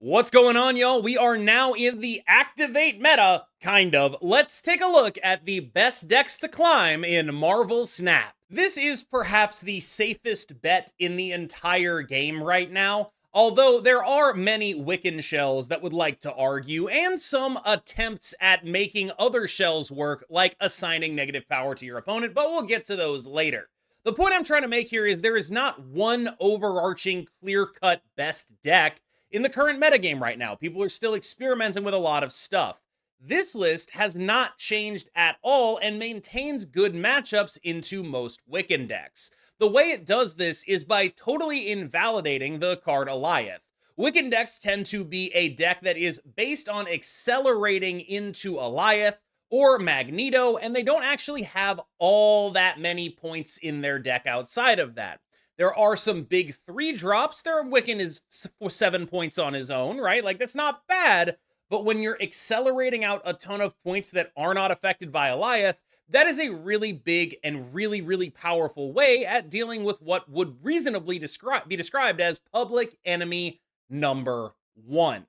What's going on, y'all? We are now in the Activate meta, kind of. Let's take a look at the best decks to climb in Marvel Snap. This is perhaps the safest bet in the entire game right now, although there are many Wiccan shells that would like to argue, and some attempts at making other shells work, like assigning negative power to your opponent, but we'll get to those later. The point I'm trying to make here is there is not one overarching, clear-cut best deck in the current metagame right now. People are still experimenting with a lot of stuff. This list has not changed at all and maintains good matchups into most Wiccan decks. The way it does this is by totally invalidating the card Alioth. Wiccan decks tend to be a deck that is based on accelerating into Alioth or Magneto, and they don't actually have all that many points in their deck outside of that. There are some big 3-drops. Wiccan is 7 points on his own, right? Like, that's not bad. But when you're accelerating out a ton of points that are not affected by Alioth, that is a really big and really, really powerful way at dealing with what would reasonably be described as public enemy number 1.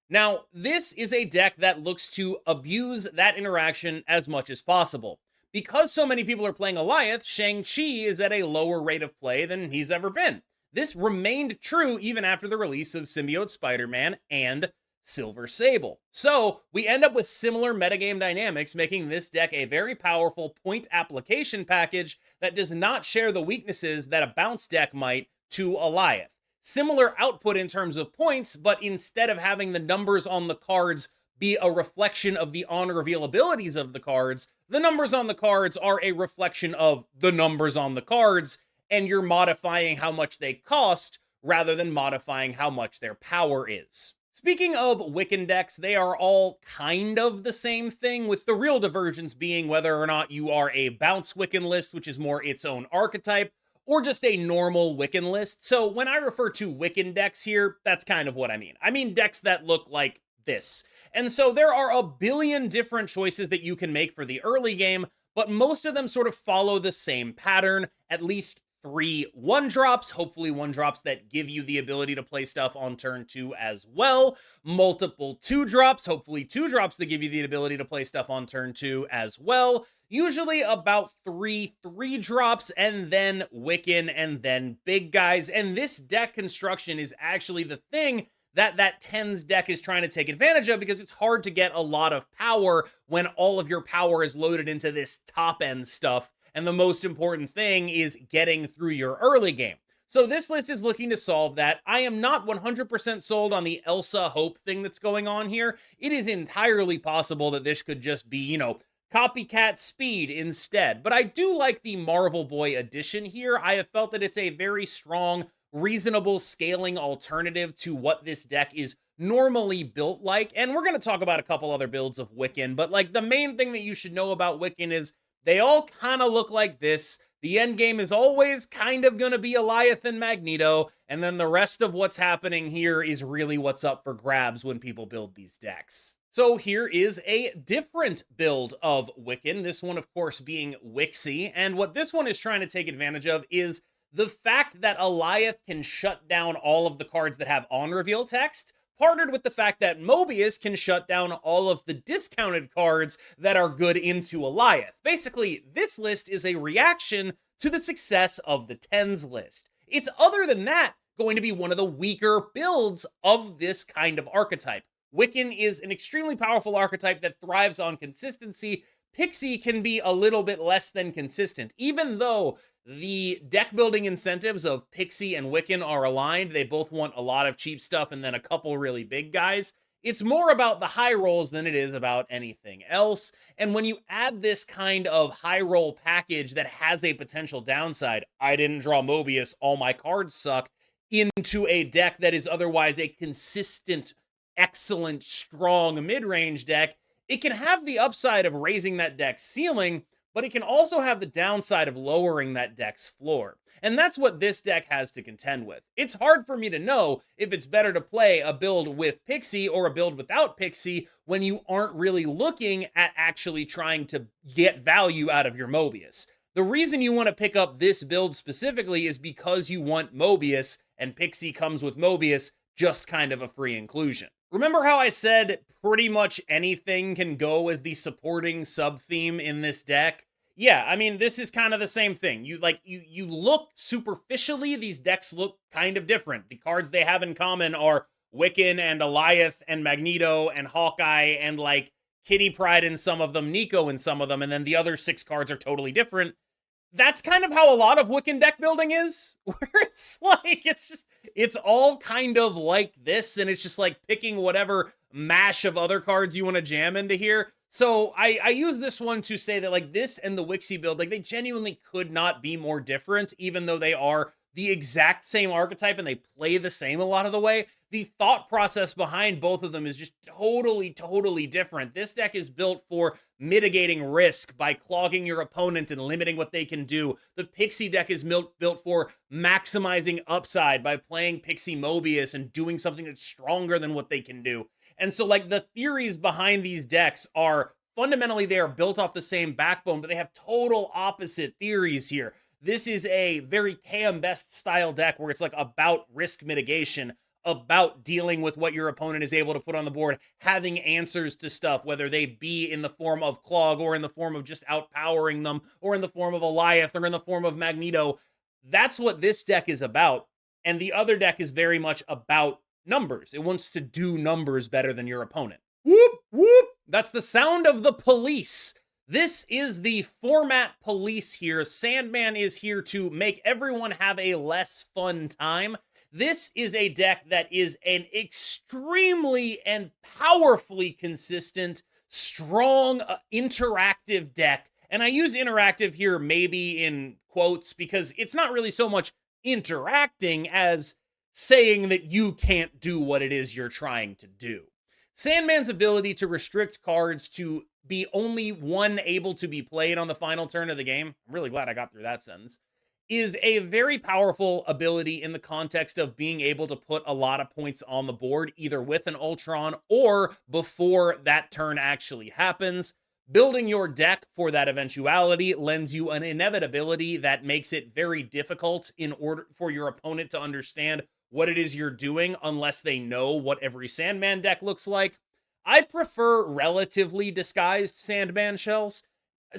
Now, this is a deck that looks to abuse that interaction as much as possible. Because so many people are playing Alioth, Shang-Chi is at a lower rate of play than he's ever been. This remained true even after the release of Symbiote Spider-Man and Silver Sable. So, we end up with similar metagame dynamics, making this deck a very powerful point application package that does not share the weaknesses that a bounce deck might to Alioth. Similar output in terms of points, but instead of having the numbers on the cards be a reflection of the on-reveal abilities of the cards, the numbers on the cards are a reflection of the numbers on the cards, and you're modifying how much they cost rather than modifying how much their power is. Speaking of Wiccan decks, they are all kind of the same thing, with the real divergence being whether or not you are a Bounce Wiccan list, which is more its own archetype, or just a normal Wiccan list. So when I refer to Wiccan decks here, that's kind of what I mean. I mean decks that look like this. And so there are a billion different choices that you can make for the early game, but most of them sort of follow the same pattern. At least 3 1-drops, hopefully 1-drops that give you the ability to play stuff on turn 2 as well. Multiple 2-drops, hopefully 2-drops that give you the ability to play stuff on turn 2 as well. Usually about 3 3-drops, and then Wiccan, and then big guys. And this deck construction is actually the thing that TENS deck is trying to take advantage of, because it's hard to get a lot of power when all of your power is loaded into this top-end stuff, and the most important thing is getting through your early game. So this list is looking to solve that. I am not 100% sold on the Elsa Hope thing that's going on here. It is entirely possible that this could just be, copycat speed instead. But I do like the Marvel Boy edition here. I have felt that it's a very strong, reasonable scaling alternative to what this deck is normally built like. And we're going to talk about a couple other builds of Wiccan, but like the main thing that you should know about Wiccan is they all kind of look like this. The end game is always kind of going to be Alioth and Magneto, and then the rest of what's happening here is really what's up for grabs when people build these decks. So here is a different build of Wiccan, this one of course being Wixie, and what this one is trying to take advantage of is the fact that Alioth can shut down all of the cards that have on-reveal text, partnered with the fact that Mobius can shut down all of the discounted cards that are good into Alioth. Basically, this list is a reaction to the success of the TENS list. It's, other than that, going to be one of the weaker builds of this kind of archetype. Wiccan is an extremely powerful archetype that thrives on consistency. Pixie can be a little bit less than consistent. Even though the deck building incentives of Pixie and Wiccan are aligned, they both want a lot of cheap stuff and then a couple really big guys, it's more about the high rolls than it is about anything else. And when you add this kind of high roll package that has a potential downside, I didn't draw Mobius, all my cards suck, into a deck that is otherwise a consistent, excellent, strong mid-range deck, it can have the upside of raising that deck's ceiling, but it can also have the downside of lowering that deck's floor. And that's what this deck has to contend with. It's hard for me to know if it's better to play a build with Pixie or a build without Pixie when you aren't really looking at actually trying to get value out of your Mobius. The reason you want to pick up this build specifically is because you want Mobius, and Pixie comes with Mobius just kind of a free inclusion. Remember how I said pretty much anything can go as the supporting sub-theme in this deck? Yeah, I mean, this is kind of the same thing. You look superficially, these decks look kind of different. The cards they have in common are Wiccan and Eliath and Magneto and Hawkeye and like Kitty Pryde in some of them, Nico in some of them, and then the other 6 cards are totally different. That's kind of how a lot of Wiccan deck building is, where it's like, it's all kind of like this, and it's just like picking whatever mash of other cards you want to jam into here. So I use this one to say that like this and the Wixie build, like they genuinely could not be more different, even though they are the exact same archetype and they play the same a lot of the way. The thought process behind both of them is just totally different. This deck is built for mitigating risk by clogging your opponent and limiting what they can do. The Pixie deck is built for maximizing upside by playing Pixie Mobius and doing something that's stronger than what they can do. And so like the theories behind these decks are fundamentally, they are built off the same backbone, but they have total opposite theories here. This is a very KMB style deck where it's like about risk mitigation, about dealing with what your opponent is able to put on the board, having answers to stuff, whether they be in the form of Clog or in the form of just outpowering them or in the form of Eliath or in the form of Magneto. That's what this deck is about. And the other deck is very much about numbers. It wants to do numbers better than your opponent. Whoop, whoop. That's the sound of the police. This is the format police here. Sandman is here to make everyone have a less fun time. This is a deck that is an extremely and powerfully consistent, strong, interactive deck. And I use interactive here maybe in quotes because it's not really so much interacting as saying that you can't do what it is you're trying to do. Sandman's ability to restrict cards to be only one able to be played on the final turn of the game, I'm really glad I got through that sentence, is a very powerful ability in the context of being able to put a lot of points on the board, either with an Ultron or before that turn actually happens. Building your deck for that eventuality lends you an inevitability that makes it very difficult in order for your opponent to understand what it is you're doing unless they know what every Sandman deck looks like. I prefer relatively disguised Sandman shells.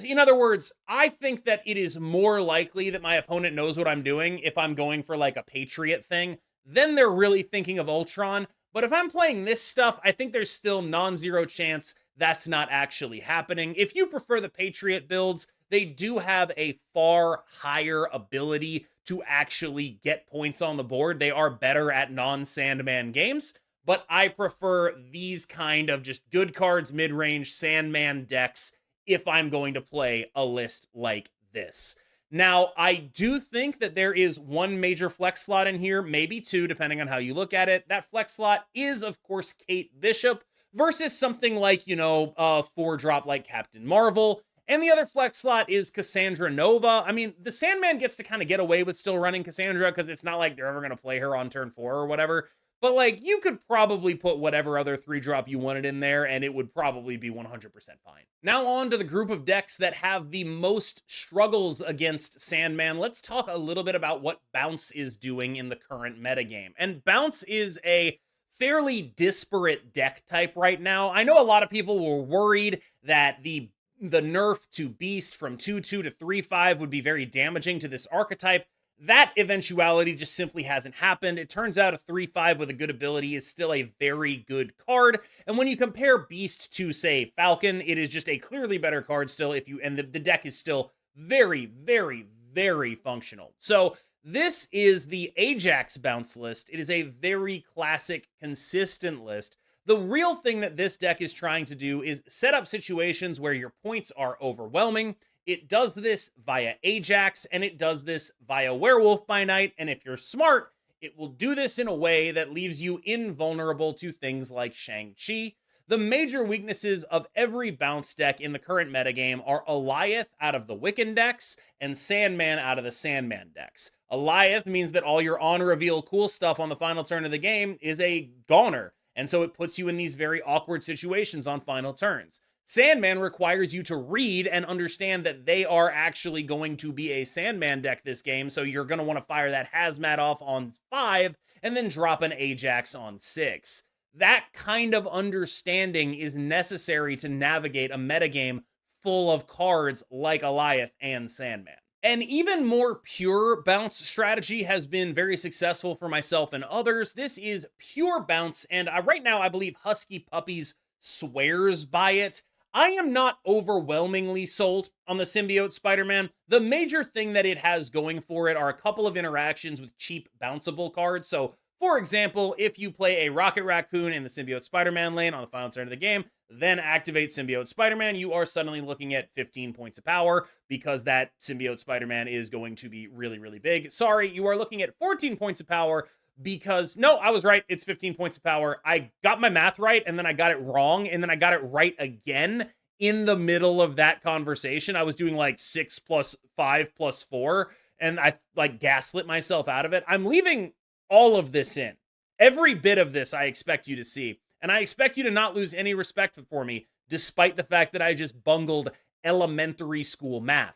In other words, I think that it is more likely that my opponent knows what I'm doing if I'm going for like a Patriot thing, then they're really thinking of Ultron. But if I'm playing this stuff, I think there's still non-zero chance that's not actually happening. If you prefer the Patriot builds, they do have a far higher ability to actually get points on the board. They are better at non-Sandman games, but I prefer these kind of just good cards, mid-range Sandman decks if I'm going to play a list like this. Now, I do think that there is one major flex slot in here, maybe two, depending on how you look at it. That flex slot is, of course, Kate Bishop versus something like, 4-drop like Captain Marvel. And the other flex slot is Cassandra Nova. I mean, the Sandman gets to kind of get away with still running Cassandra because it's not like they're ever going to play her on turn 4 or whatever. But, like, you could probably put whatever other 3-drop you wanted in there, and it would probably be 100% fine. Now on to the group of decks that have the most struggles against Sandman. Let's talk a little bit about what Bounce is doing in the current metagame. And Bounce is a fairly disparate deck type right now. I know a lot of people were worried that the nerf to Beast from 2-2 to 3-5 would be very damaging to this archetype. That eventuality just simply hasn't happened. It turns out a 3-5 with a good ability is still a very good card. And when you compare Beast to, say, Falcon, it is just a clearly better card still and the deck is still very, very, very functional. So this is the Ajax Bounce list. It is a very classic, consistent list. The real thing that this deck is trying to do is set up situations where your points are overwhelming. It does this via Ajax, and it does this via Werewolf by Night, and if you're smart, it will do this in a way that leaves you invulnerable to things like Shang-Chi. The major weaknesses of every Bounce deck in the current metagame are Eliath out of the Wiccan decks and Sandman out of the Sandman decks. Eliath means that all your on-reveal cool stuff on the final turn of the game is a goner, and so it puts you in these very awkward situations on final turns. Sandman requires you to read and understand that they are actually going to be a Sandman deck this game, so you're going to want to fire that Hazmat off on 5 and then drop an Ajax on 6. That kind of understanding is necessary to navigate a metagame full of cards like Alioth and Sandman. An even more pure bounce strategy has been very successful for myself and others. This is pure bounce, and right now I believe Husky Puppies swears by it. I am not overwhelmingly sold on the Symbiote Spider-Man. The major thing that it has going for it are a couple of interactions with cheap bounceable cards. So, for example, if you play a Rocket Raccoon in the Symbiote Spider-Man lane on the final turn of the game, then activate Symbiote Spider-Man, you are suddenly looking at 15 points of power because that Symbiote Spider-Man is going to be really, really big. Sorry, you are looking at 14 points of power because, no, I was right. It's 15 points of power. I got my math right, and then I got it wrong, and then I got it right again in the middle of that conversation. I was doing like 6 plus 5 plus 4, and I like gaslit myself out of it. I'm leaving all of this in. Every bit of this I expect you to see, and I expect you to not lose any respect for me, despite the fact that I just bungled elementary school math.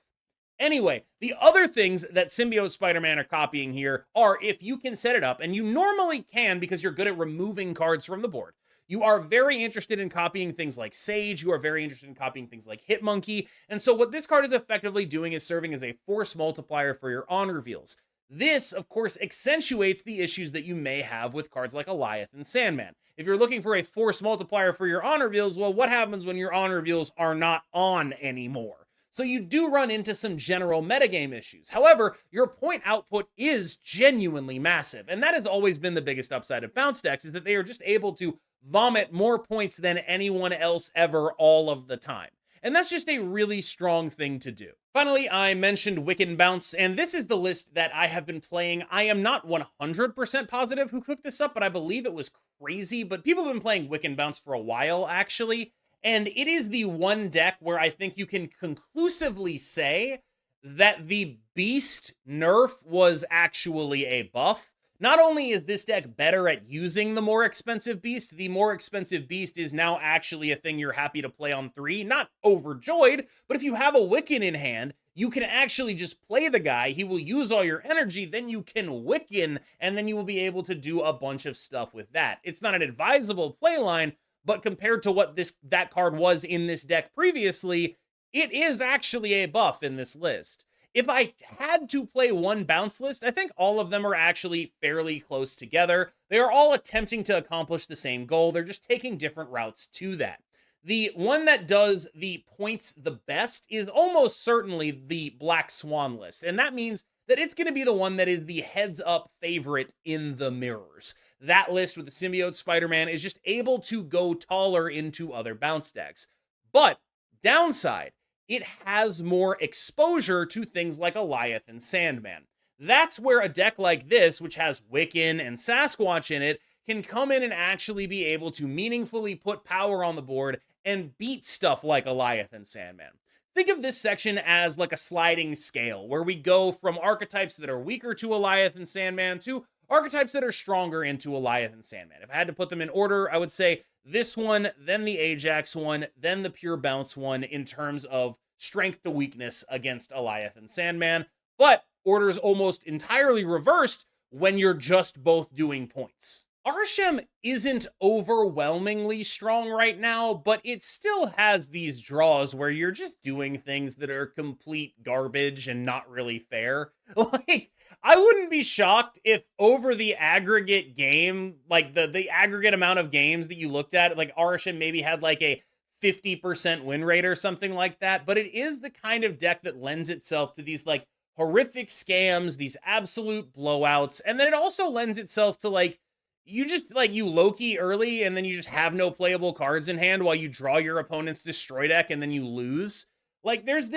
Anyway, the other things that Symbiote Spider-Man are copying here are, if you can set it up, and you normally can because you're good at removing cards from the board, you are very interested in copying things like Sage, you are very interested in copying things like Hitmonkey, and so what this card is effectively doing is serving as a force multiplier for your on reveals. This, of course, accentuates the issues that you may have with cards like Alioth and Sandman. If you're looking for a force multiplier for your on reveals, well, what happens when your on reveals are not on anymore? So you do run into some general metagame issues. However, your point output is genuinely massive, and that has always been the biggest upside of bounce decks, is that they are just able to vomit more points than anyone else ever all of the time. And that's just a really strong thing to do. Finally, I mentioned Wiccan Bounce, and this is the list that I have been playing. I am not 100% positive who cooked this up, but I believe it was Crazy. But people have been playing Wiccan Bounce for a while, actually. And it is the one deck where I think you can conclusively say that the Beast nerf was actually a buff. Not only is this deck better at using the more expensive Beast is now actually a thing you're happy to play on 3. Not overjoyed, but if you have a Wiccan in hand, you can actually just play the guy. He will use all your energy, then you can Wiccan, and then you will be able to do a bunch of stuff with that. It's not an advisable playline, but compared to what that card was in this deck previously, it is actually a buff in this list. If I had to play one bounce list, I think all of them are actually fairly close together. They are all attempting to accomplish the same goal. They're just taking different routes to that. The one that does the points the best is almost certainly the Black Swan list, and that means that it's going to be the one that is the heads-up favorite in the mirrors. That list with the Symbiote Spider-Man is just able to go taller into other bounce decks. But, downside, it has more exposure to things like Alioth and Sandman. That's where a deck like this, which has Wiccan and Sasquatch in it, can come in and actually be able to meaningfully put power on the board and beat stuff like Alioth and Sandman. Think of this section as like a sliding scale, where we go from archetypes that are weaker to Alioth and Sandman to archetypes that are stronger into Alioth and Sandman. If I had to put them in order, I would say this one, then the Ajax one, then the pure bounce one in terms of strength to weakness against Alioth and Sandman. But order is almost entirely reversed when you're just both doing points. Arishem isn't overwhelmingly strong right now, but it still has these draws where you're just doing things that are complete garbage and not really fair. Like, I wouldn't be shocked if over the aggregate game, like the aggregate amount of games that you looked at, like Arishem maybe had like a 50% win rate or something like that, but it is the kind of deck that lends itself to these like horrific scams, these absolute blowouts, and then it also lends itself to like, you just, like, you Loki early, and then you just have no playable cards in hand while you draw your opponent's destroy deck, and then you lose. Like, there's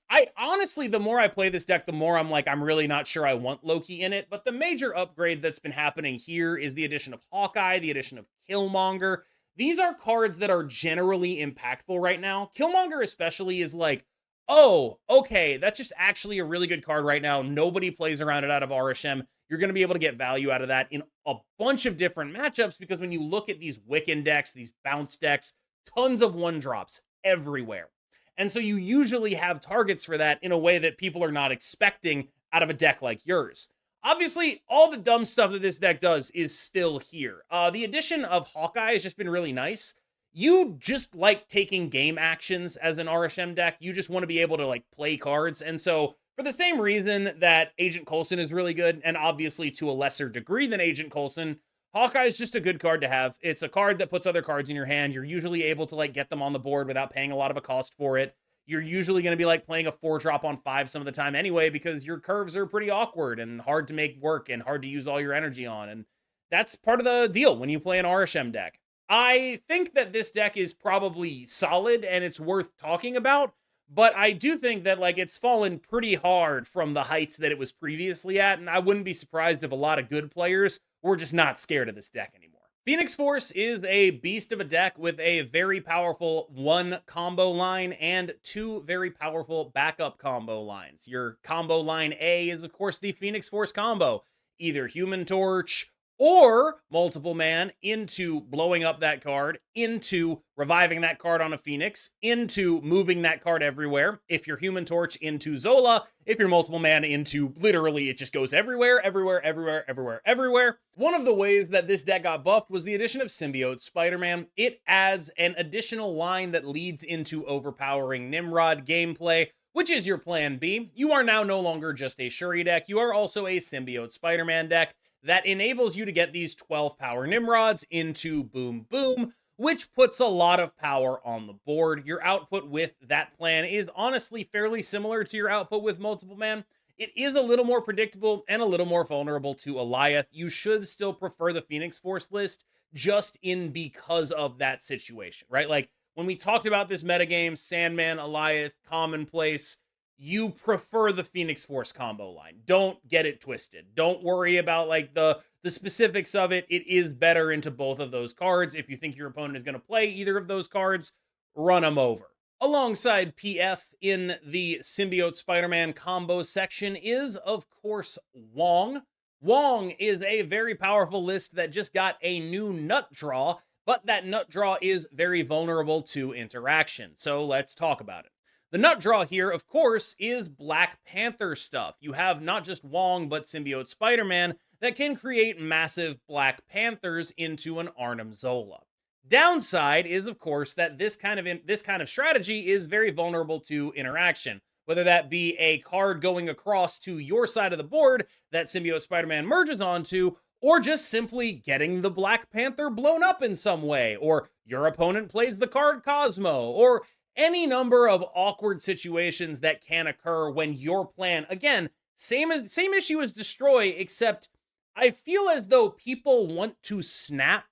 I honestly, the more I play this deck, the more I'm like, I'm really not sure I want Loki in it, but the major upgrade that's been happening here is the addition of Hawkeye, the addition of Killmonger. These are cards that are generally impactful right now. Killmonger especially is like, oh, okay, that's just actually a really good card right now. Nobody plays around it out of Arishem. You're going to be able to get value out of that in a bunch of different matchups, because when you look at these Wiccan decks, these bounce decks, tons of one drops, everywhere. And so you usually have targets for that in a way that people are not expecting out of a deck like yours. Obviously, all the dumb stuff that this deck does is still here. The addition of Hawkeye has just been really nice. You just like taking game actions as an Arishem deck. You just want to be able to like play cards. And so for the same reason that Agent Coulson is really good, and obviously to a lesser degree than Agent Coulson, Hawkeye is just a good card to have. It's a card that puts other cards in your hand. You're usually able to like get them on the board without paying a lot of a cost for it. You're usually going to be like playing a 4-drop on 5 some of the time anyway, because your curves are pretty awkward and hard to make work and hard to use all your energy on. And that's part of the deal when you play an Arishem deck. I think that this deck is probably solid and it's worth talking about, but I do think that like it's fallen pretty hard from the heights that it was previously at, and I wouldn't be surprised if a lot of good players were just not scared of this deck anymore. Phoenix Force is a beast of a deck with a very powerful 1 combo line and 2 very powerful backup combo lines. Your combo line A is, of course, the Phoenix Force combo. Either Human Torch or Multiple Man into blowing up that card, into reviving that card on a Phoenix, into moving that card everywhere. If you're Human Torch, into Zola. If you're Multiple Man, into literally it just goes everywhere, everywhere, everywhere, everywhere, everywhere. One of the ways that this deck got buffed was the addition of Symbiote Spider-Man. It adds an additional line that leads into overpowering Nimrod gameplay, which is your plan B. You are now no longer just a Shuri deck, you are also a Symbiote Spider-Man deck that enables you to get these 12 power Nimrods into Boom Boom, which puts a lot of power on the board. Your output with that plan is honestly fairly similar to your output with Multiple Man. It is a little more predictable and a little more vulnerable to Alioth. You should still prefer the Phoenix Force list just in because of that situation, right? Like when we talked about this metagame, Sandman, Alioth, Commonplace, you prefer the Phoenix Force combo line. Don't get it twisted. Don't worry about like the specifics of it. It is better into both of those cards. If you think your opponent is going to play either of those cards, run them over. Alongside PF in the Symbiote Spider-Man combo section is, of course, Wong. Wong is a very powerful list that just got a new nut draw, but that nut draw is very vulnerable to interaction. So let's talk about it. The nut draw here, of course, is Black Panther stuff. You have not just Wong, but Symbiote Spider-Man that can create massive Black Panthers into an Arnim Zola. Downside is, of course, that this kind of strategy is very vulnerable to interaction, whether that be a card going across to your side of the board that Symbiote Spider-Man merges onto, or just simply getting the Black Panther blown up in some way, or your opponent plays the card Cosmo, or any number of awkward situations that can occur when your plan, again, same issue as Destroy, except I feel as though people want to snap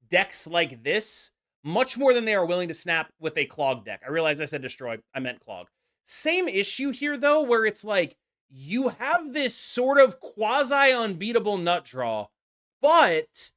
decks like this much more than they are willing to snap with a Clog deck. I realize I said Destroy, I meant Clog. Same issue here though, where it's like, you have this sort of quasi-unbeatable nut draw, but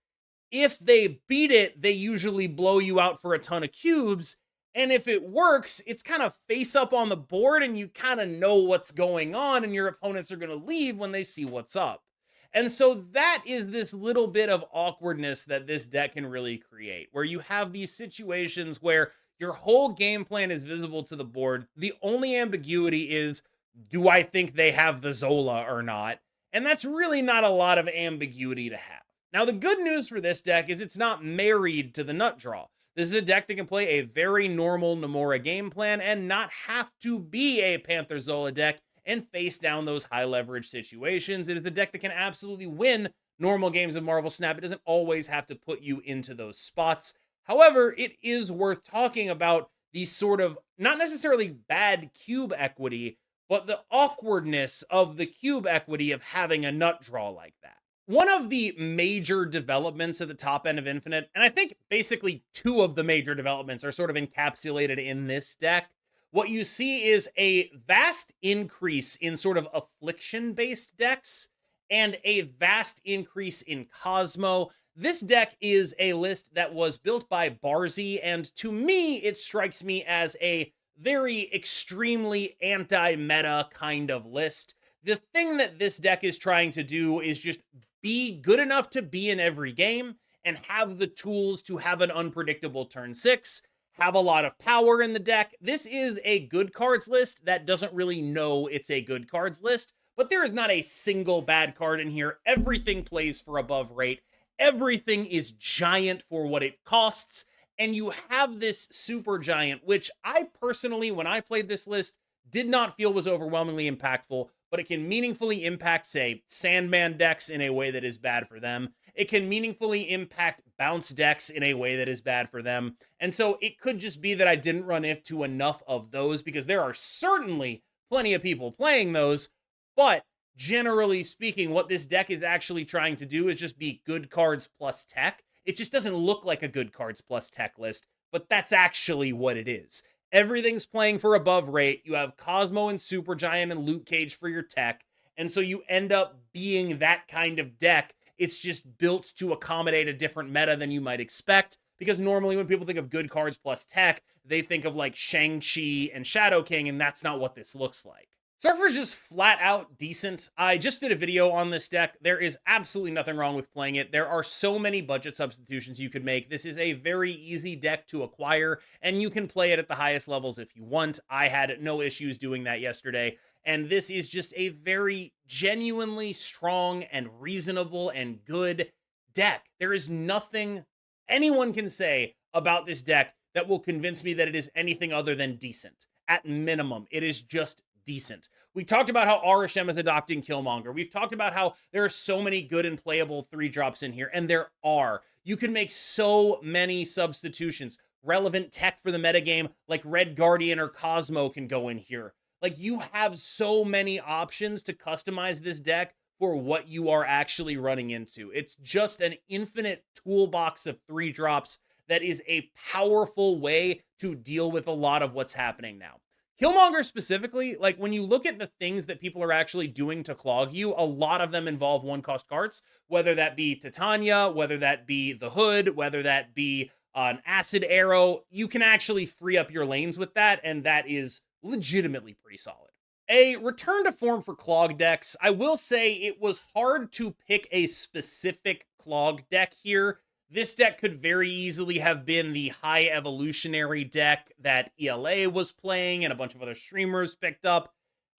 if they beat it, they usually blow you out for a ton of cubes. And if it works, it's kind of face up on the board and you kind of know what's going on and your opponents are going to leave when they see what's up. And so that is this little bit of awkwardness that this deck can really create, where you have these situations where your whole game plan is visible to the board. The only ambiguity is, do I think they have the Zola or not? And that's really not a lot of ambiguity to have. Now, the good news for this deck is it's not married to the nut draw. This is a deck that can play a very normal Nomura game plan and not have to be a Panther Zola deck and face down those high leverage situations. It is a deck that can absolutely win normal games of Marvel Snap. It doesn't always have to put you into those spots. However, it is worth talking about the sort of, not necessarily bad cube equity, but the awkwardness of the cube equity of having a nut draw like that. One of the major developments at the top end of Infinite, and I think basically two of the major developments are sort of encapsulated in this deck. What you see is a vast increase in sort of affliction-based decks and a vast increase in Cosmo. This deck is a list that was built by Barzy, and to me, it strikes me as a very extremely anti-meta kind of list. The thing that this deck is trying to do is just be good enough to be in every game and have the tools to have an unpredictable turn 6, have a lot of power in the deck. This is a good cards list that doesn't really know it's a good cards list, but there is not a single bad card in here. Everything plays for above rate. Everything is giant for what it costs, and you have this super giant, which I personally, when I played this list, did not feel was overwhelmingly impactful, but it can meaningfully impact, say, Sandman decks in a way that is bad for them. It can meaningfully impact Bounce decks in a way that is bad for them. And so it could just be that I didn't run into enough of those, because there are certainly plenty of people playing those, but generally speaking, what this deck is actually trying to do is just be good cards plus tech. It just doesn't look like a good cards plus tech list, but that's actually what it is. Everything's playing for above rate. You have Cosmo and Supergiant and Luke Cage for your tech, and so you end up being that kind of deck. It's just built to accommodate a different meta than you might expect, because normally when people think of good cards plus tech, they think of like Shang-Chi and Shadow King, and that's not what this looks like. Surfer's just flat out decent. I just did a video on this deck. There is absolutely nothing wrong with playing it. There are so many budget substitutions you could make. This is a very easy deck to acquire, and you can play it at the highest levels if you want. I had no issues doing that yesterday, and this is just a very genuinely strong and reasonable and good deck. There is nothing anyone can say about this deck that will convince me that it is anything other than decent. At minimum, it is just decent. We talked about how Arishem is adopting Killmonger. We've talked about how there are so many good and playable 3-drops in here, and there are. You can make so many substitutions. Relevant tech for the metagame, like Red Guardian or Cosmo, can go in here. Like, you have so many options to customize this deck for what you are actually running into. It's just an infinite toolbox of 3-drops that is a powerful way to deal with a lot of what's happening now. Killmonger specifically, like when you look at the things that people are actually doing to clog you, a lot of them involve 1-cost cards, whether that be Titania, whether that be the Hood, whether that be an Acid Arrow. You can actually free up your lanes with that, and that is legitimately pretty solid. A return to form for Clog decks. I will say it was hard to pick a specific Clog deck here. This deck could very easily have been the high evolutionary deck that ELA was playing and a bunch of other streamers picked up.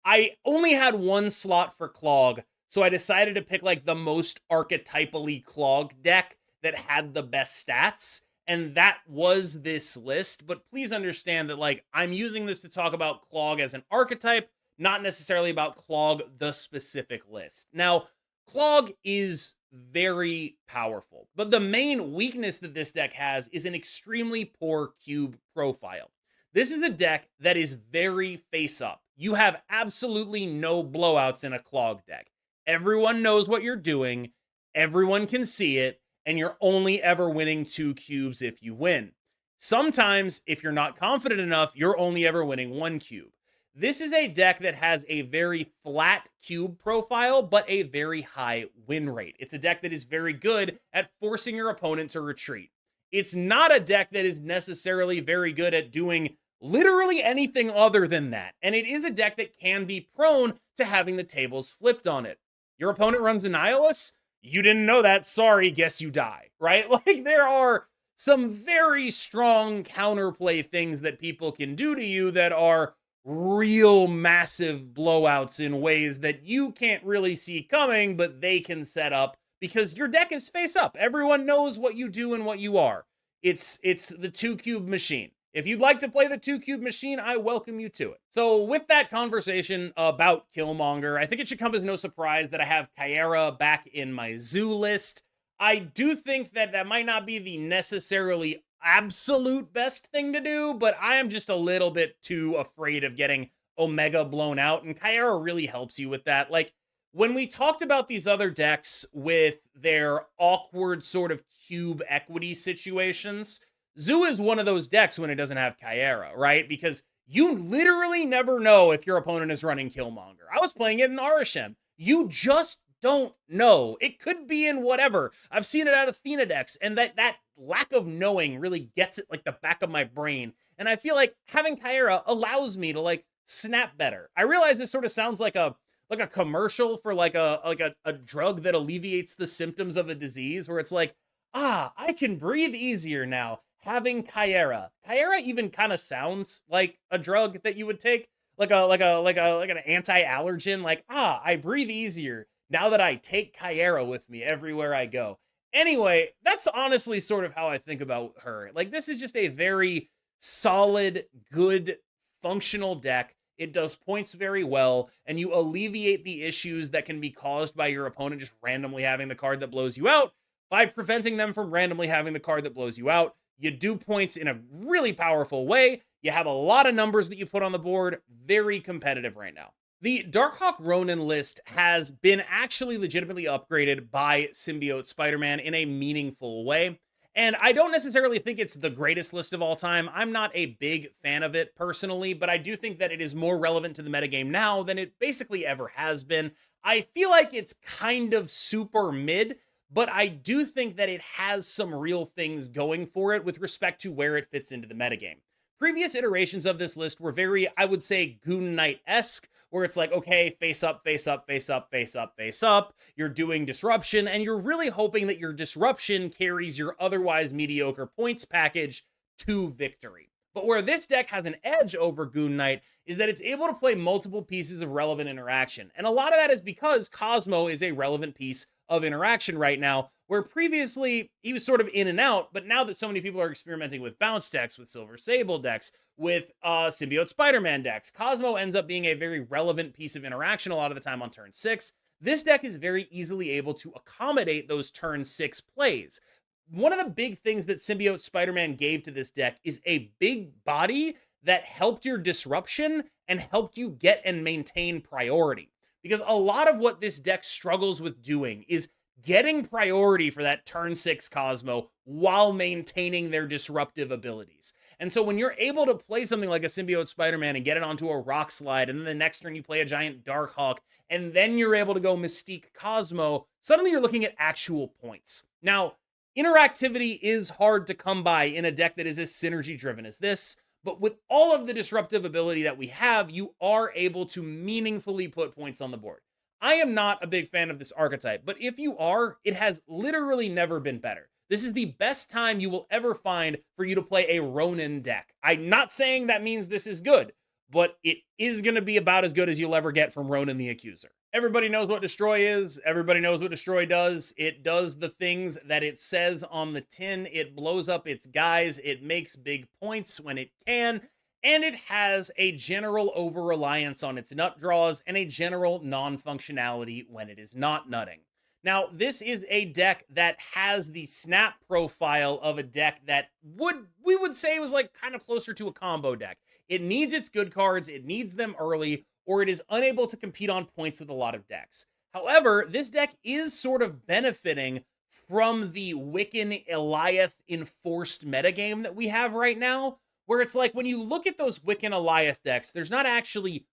I only had one slot for Clog, so I decided to pick like the most archetypally Clog deck that had the best stats, and that was this list. But please understand that like I'm using this to talk about Clog as an archetype, not necessarily about Clog the specific list. Now, Clog is very powerful, but the main weakness that this deck has is an extremely poor cube profile. This is a deck that is very face up. You have absolutely no blowouts in a Clog deck. Everyone knows what you're doing, everyone can see it, and you're only ever winning 2 cubes if you win. Sometimes, if you're not confident enough, you're only ever winning 1 cube. This is a deck that has a very flat cube profile, but a very high win rate. It's a deck that is very good at forcing your opponent to retreat. It's not a deck that is necessarily very good at doing literally anything other than that. And it is a deck that can be prone to having the tables flipped on it. Your opponent runs Annihilus? You didn't know that. Sorry, guess you die, right? Like, there are some very strong counterplay things that people can do to you that are real massive blowouts in ways that you can't really see coming, but they can set up because your deck is face up. Everyone knows what you do and what you are. It's the 2-cube machine. If you'd like to play the 2-cube machine, I welcome you to it. So with that conversation about Killmonger, I think it should come as no surprise that I have Kyera back in my zoo list. I do think that that might not be the necessarily absolute best thing to do, but I am just a little bit too afraid of getting Omega blown out, and Kyera really helps you with that. Like, when we talked about these other decks with their awkward sort of cube equity situations, Zoo is one of those decks when it doesn't have Kyera, right? Because you literally never know if your opponent is running Killmonger. I was playing it in Arishem. You just don't know. It could be in whatever. I've seen it out of Thena decks, and that lack of knowing really gets it like the back of my brain. And I feel like having Kyera allows me to like snap better. I realize this sort of sounds like a commercial for like a drug that alleviates the symptoms of a disease, where it's like, I can breathe easier now. having Kyera. Kyera even kind of sounds like a drug that you would take, like an anti-allergen. Like, I breathe easier now that I take Kyera with me everywhere I go. Anyway, that's honestly sort of how I think about her. Like, this is just a very solid, good, functional deck. It does points very well, and you alleviate the issues that can be caused by your opponent just randomly having the card that blows you out by preventing them from randomly having the card that blows you out. You do points in a really powerful way. You have a lot of numbers that you put on the board. Very competitive right now. The Darkhawk Ronan list has been actually legitimately upgraded by Symbiote Spider-Man in a meaningful way. And I don't necessarily think it's the greatest list of all time. I'm not a big fan of it personally, but I do think that it is more relevant to the metagame now than it basically ever has been. I feel like it's kind of super mid, but I do think that it has some real things going for it with respect to where it fits into the metagame. Previous iterations of this list were very, I would say, Goon Knight-esque, where it's like, okay, face up, face up, face up, face up, face up. You're doing disruption, and you're really hoping that your disruption carries your otherwise mediocre points package to victory. But where this deck has an edge over Goon Knight is that it's able to play multiple pieces of relevant interaction. And a lot of that is because Cosmo is a relevant piece of interaction right now, where previously he was sort of in and out, but now that so many people are experimenting with Bounce decks, with Silver Sable decks, with Symbiote Spider-Man decks, Cosmo ends up being a very relevant piece of interaction a lot of the time on turn 6. This deck is very easily able to accommodate those turn 6 plays. One of the big things that Symbiote Spider-Man gave to this deck is a big body that helped your disruption and helped you get and maintain priority. Because a lot of what this deck struggles with doing is getting priority for that turn 6 Cosmo while maintaining their disruptive abilities. And so when you're able to play something like a Symbiote Spider-Man and get it onto a Rock Slide, and then the next turn you play a giant Darkhawk, and then you're able to go Mystique Cosmo, suddenly you're looking at actual points. Now, interactivity is hard to come by in a deck that is as synergy-driven as this, but with all of the disruptive ability that we have, you are able to meaningfully put points on the board. I am not a big fan of this archetype, but if you are, it has literally never been better. This is the best time you will ever find for you to play a Ronan deck. I'm not saying that means this is good, but it is going to be about as good as you'll ever get from Ronan the Accuser. Everybody knows what Destroy is. Everybody knows what Destroy does. It does the things that it says on the tin. It blows up its guys. It makes big points when it can. And it has a general over-reliance on its nut draws and a general non-functionality when it is not nutting. Now, this is a deck that has the snap profile of a deck that we would say was like kind of closer to a combo deck. It needs its good cards, it needs them early, or it is unable to compete on points with a lot of decks. However, this deck is sort of benefiting from the Wiccan Eliath enforced metagame that we have right now, where it's like when you look at those Wiccan Eliath decks, there's not actually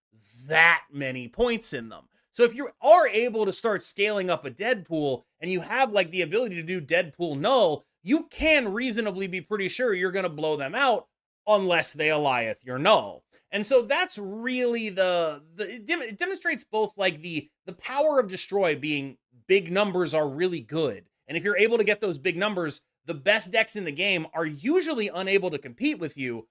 that many points in them. So if you are able to start scaling up a Deadpool and you have like the ability to do Deadpool null, you can reasonably be pretty sure you're going to blow them out unless they Eliath your null. And so that's really it demonstrates both like the power of Destroy being big numbers are really good. And if you're able to get those big numbers, the best decks in the game are usually unable to compete with you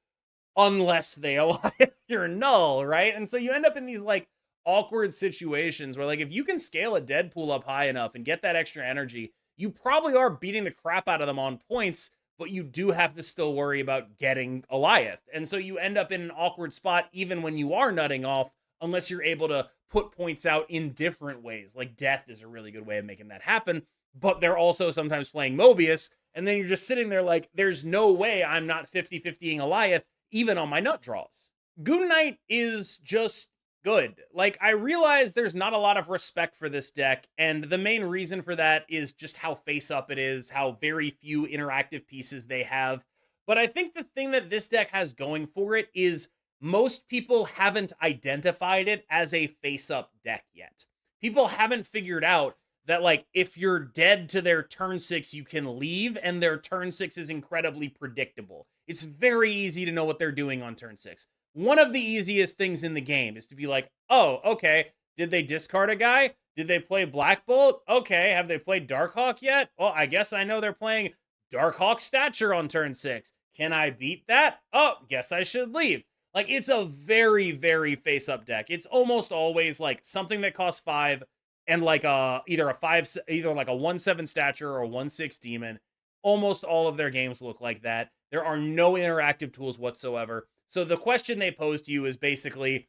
unless they Eliath your null, right? And so you end up in these like awkward situations where like if you can scale a Deadpool up high enough and get that extra energy, you probably are beating the crap out of them on points, but you do have to still worry about getting Eliath. And so you end up in an awkward spot even when you are nutting off, unless you're able to put points out in different ways. Like Death is a really good way of making that happen, but they're also sometimes playing Mobius, and then you're just sitting there like, there's no way I'm not 50-50ing Eliath, even on my nut draws. Goon Knight is just good. Like, I realize there's not a lot of respect for this deck, and the main reason for that is just how face-up it is, how very few interactive pieces they have. But I think the thing that this deck has going for it is most people haven't identified it as a face-up deck yet. People haven't figured out that, like, if you're dead to their turn 6, you can leave, and their turn 6 is incredibly predictable. It's very easy to know what they're doing on turn 6. One of the easiest things in the game is to be like, oh, okay, did they discard a guy? Did they play Black Bolt? Okay, have they played Darkhawk yet? Well, I guess I know they're playing Darkhawk Stature on turn 6. Can I beat that? Oh, guess I should leave. Like, it's a very, very face-up deck. It's almost always like something that costs 5 and like either like a 1/7 stature or a 1/6 demon. Almost all of their games look like that. There are no interactive tools whatsoever. So the question they pose to you is basically,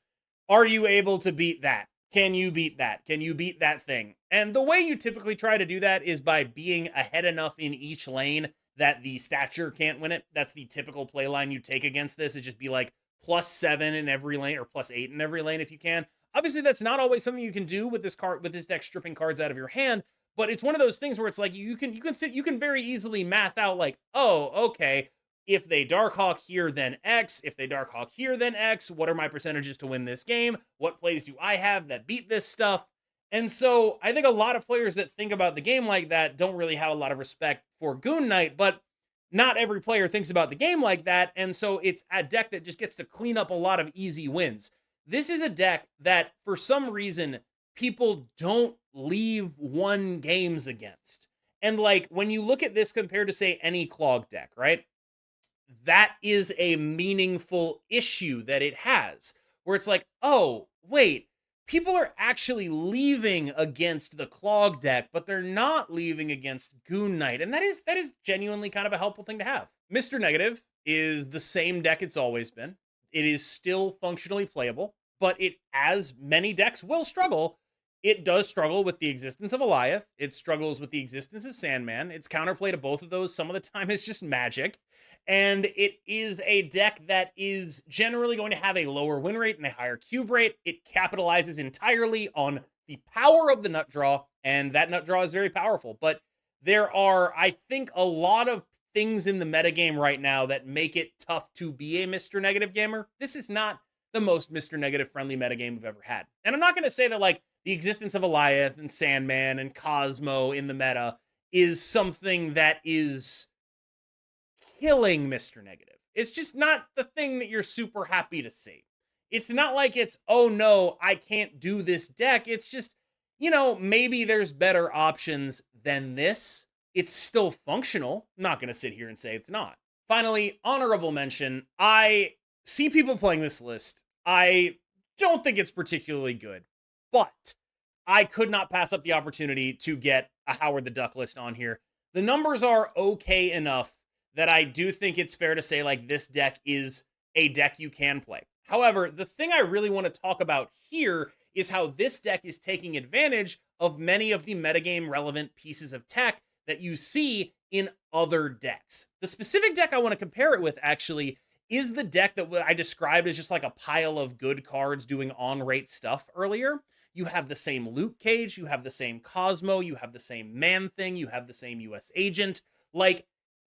are you able to beat that? Can you beat that? Can you beat that thing? And the way you typically try to do that is by being ahead enough in each lane that the stature can't win it. That's the typical play line you take against this. Is just be like +7 in every lane or +8 in every lane if you can. Obviously, that's not always something you can do with this deck stripping cards out of your hand. But it's one of those things where it's like you can very easily math out like, oh, okay, if they Darkhawk here, then X. If they Darkhawk here, then X. What are my percentages to win this game? What plays do I have that beat this stuff? And so I think a lot of players that think about the game like that don't really have a lot of respect for Goon Knight, but not every player thinks about the game like that. And so it's a deck that just gets to clean up a lot of easy wins. This is a deck that, for some reason, people don't leave one games against. And like, when you look at this compared to, say, any Clog deck, right? That is a meaningful issue that it has, where it's like, oh, wait, people are actually leaving against the Clog deck, but they're not leaving against Goon Knight. And that is genuinely kind of a helpful thing to have. Mr. Negative is the same deck it's always been. It is still functionally playable, but it, as many decks will struggle, it does struggle with the existence of Eliath. It struggles with the existence of Sandman. Its counterplay to both of those some of the time is just magic. And it is a deck that is generally going to have a lower win rate and a higher cube rate. It capitalizes entirely on the power of the nut draw, and that nut draw is very powerful. But there are, I think, a lot of things in the metagame right now that make it tough to be a Mr. Negative gamer. This is not the most Mr. Negative friendly metagame we've ever had. And I'm not going to say that, like, the existence of Eliath and Sandman and Cosmo in the meta is something that is killing Mr. Negative. It's just not the thing that you're super happy to see. It's not like it's, oh no, I can't do this deck. It's just, you know, maybe there's better options than this. It's still functional. I'm not going to sit here and say it's not. Finally, honorable mention. I see people playing this list. I don't think it's particularly good, but I could not pass up the opportunity to get a Howard the Duck list on here. The numbers are okay enough that I do think it's fair to say, like, this deck is a deck you can play. However, the thing I really want to talk about here is how this deck is taking advantage of many of the metagame relevant pieces of tech that you see in other decks. The specific deck I want to compare it with, actually, is the deck that I described as just like a pile of good cards doing on-rate stuff earlier. You have the same Loot Cage, you have the same Cosmo, you have the same Man-Thing, you have the same US Agent. Like,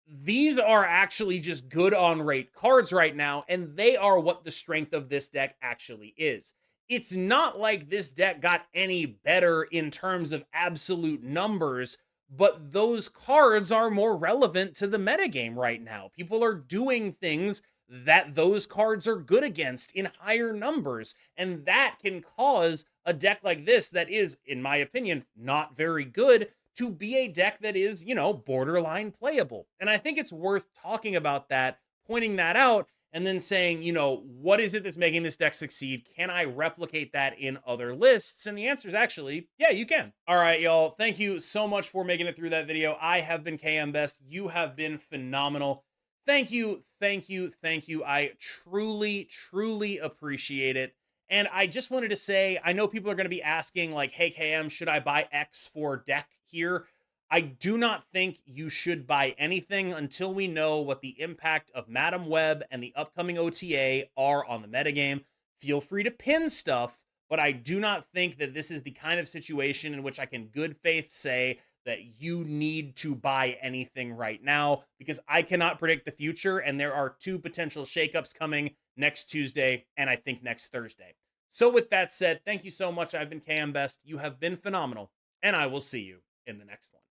these are actually just good on-rate cards right now, and they are what the strength of this deck actually is. It's not like this deck got any better in terms of absolute numbers, but those cards are more relevant to the metagame right now. People are doing things that those cards are good against in higher numbers, and that can cause a deck like this that is, in my opinion, not very good to be a deck that is, you know, borderline playable. And I think it's worth talking about that, pointing that out, and then saying, you know, what is it that's making this deck succeed? Can I replicate that in other lists? And the answer is actually, yeah, you can. All right, y'all. Thank you so much for making it through that video. I have been KM Best. You have been phenomenal. Thank you, thank you, thank you. I truly, truly appreciate it. And I just wanted to say, I know people are going to be asking, like, hey, KM, should I buy X for deck here? I do not think you should buy anything until we know what the impact of Madam Web and the upcoming OTA are on the metagame. Feel free to pin stuff, but I do not think that this is the kind of situation in which I can good faith say that you need to buy anything right now, because I cannot predict the future, and there are 2 potential shakeups coming next Tuesday and I think next Thursday. So with that said, thank you so much. I've been KM Best. You have been phenomenal, and I will see you in the next one.